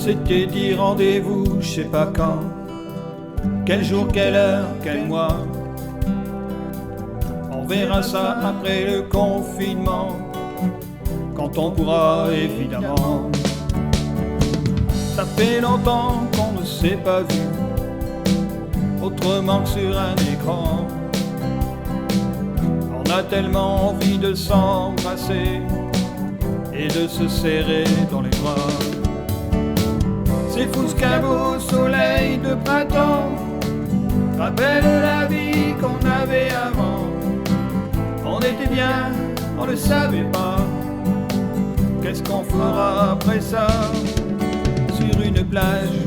s'était dit rendez-vous, je sais pas quand, quel jour, quelle heure, quel mois. On verra ça après le confinement, quand on pourra évidemment. Ça fait longtemps qu'on ne s'est pas vu, autrement que sur un écran. On a tellement envie de s'embrasser et de se serrer dans les bras. C'est fou ce qu'un beau soleil de printemps rappelle la vie qu'on avait avant. On était bien, on ne savait pas. Qu'est-ce qu'on fera après ça? Sur une plage,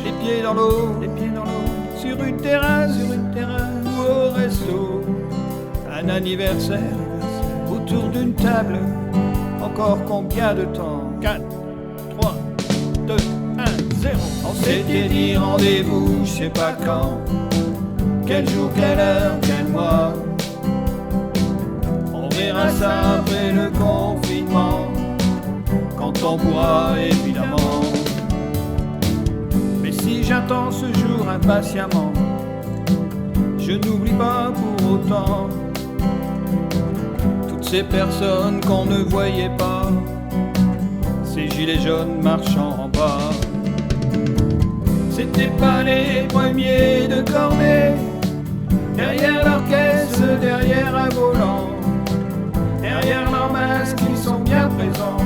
les pieds dans l'eau, sur une terrasse, ou au resto. Un anniversaire, autour d'une table. Encore combien de temps? 4, 3, 2, 1, 0. On s'était dit rendez-vous, je sais pas quand, quel jour, quelle heure, quel mois. On verra ça après le confinement, quand on pourra évidemment. Mais si j'attends ce jour impatiemment, je n'oublie pas pour autant toutes ces personnes qu'on ne voyait pas, ces gilets jaunes marchant en bas. C'était pas les premiers de cordée, derrière leur caisse, derrière un volant, derrière leurs masques, ils sont bien présents,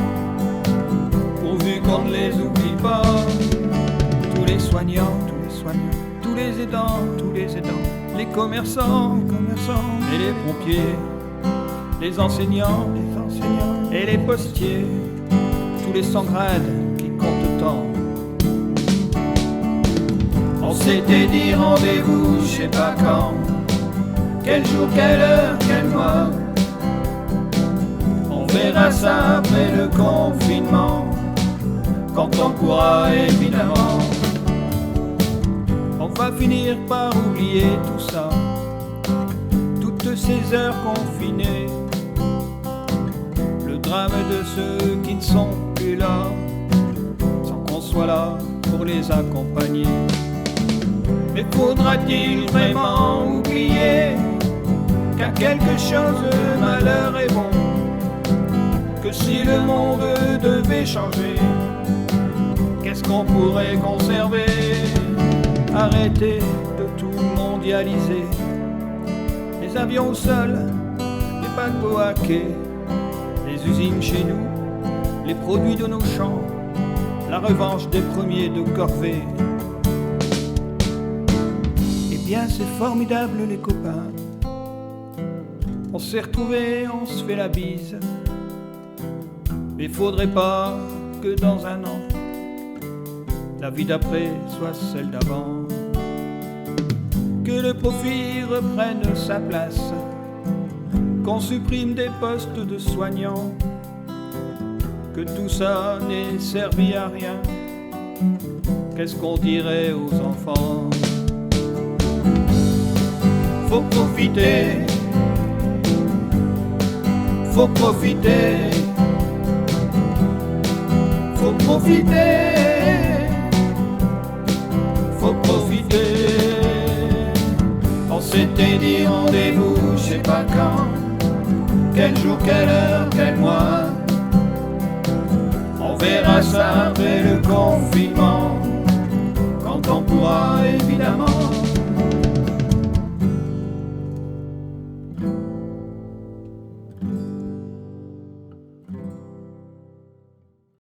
pourvu qu'on ne les oublie pas. Tous les soignants, tous les aidants, les commerçants et les pompiers, les enseignants et les postiers, tous les sans grades qui comptent tant. On s'était dit rendez-vous, je sais pas quand, quel jour, quelle heure, quel mois. On verra ça après le confinement, quand on pourra évidemment. On va finir par oublier tout ça, toutes ces heures confinées, le drame de ceux qui ne sont plus là, sans qu'on soit là pour les accompagner. Mais faudra-t-il vraiment oublier qu'à quelque chose le malheur est bon, que si le monde devait changer, qu'est-ce qu'on pourrait conserver? Arrêter de tout mondialiser, les avions au sol, les paquebots à quai, les usines chez nous, les produits de nos champs, la revanche des premiers de corvée. Eh bien c'est formidable les copains, on s'est retrouvés, on se fait la bise, mais faudrait pas que dans un an la vie d'après soit celle d'avant, que le profit reprenne sa place, qu'on supprime des postes de soignants, que tout ça n'ait servi à rien. Qu'est-ce qu'on dirait aux enfants? Faut profiter, faut profiter, faut profiter, faut profiter. On s'était dit rendez-vous, je sais pas quand, quel jour, quelle heure, quel mois. On verra ça après le confinement, quand on pourra évidemment.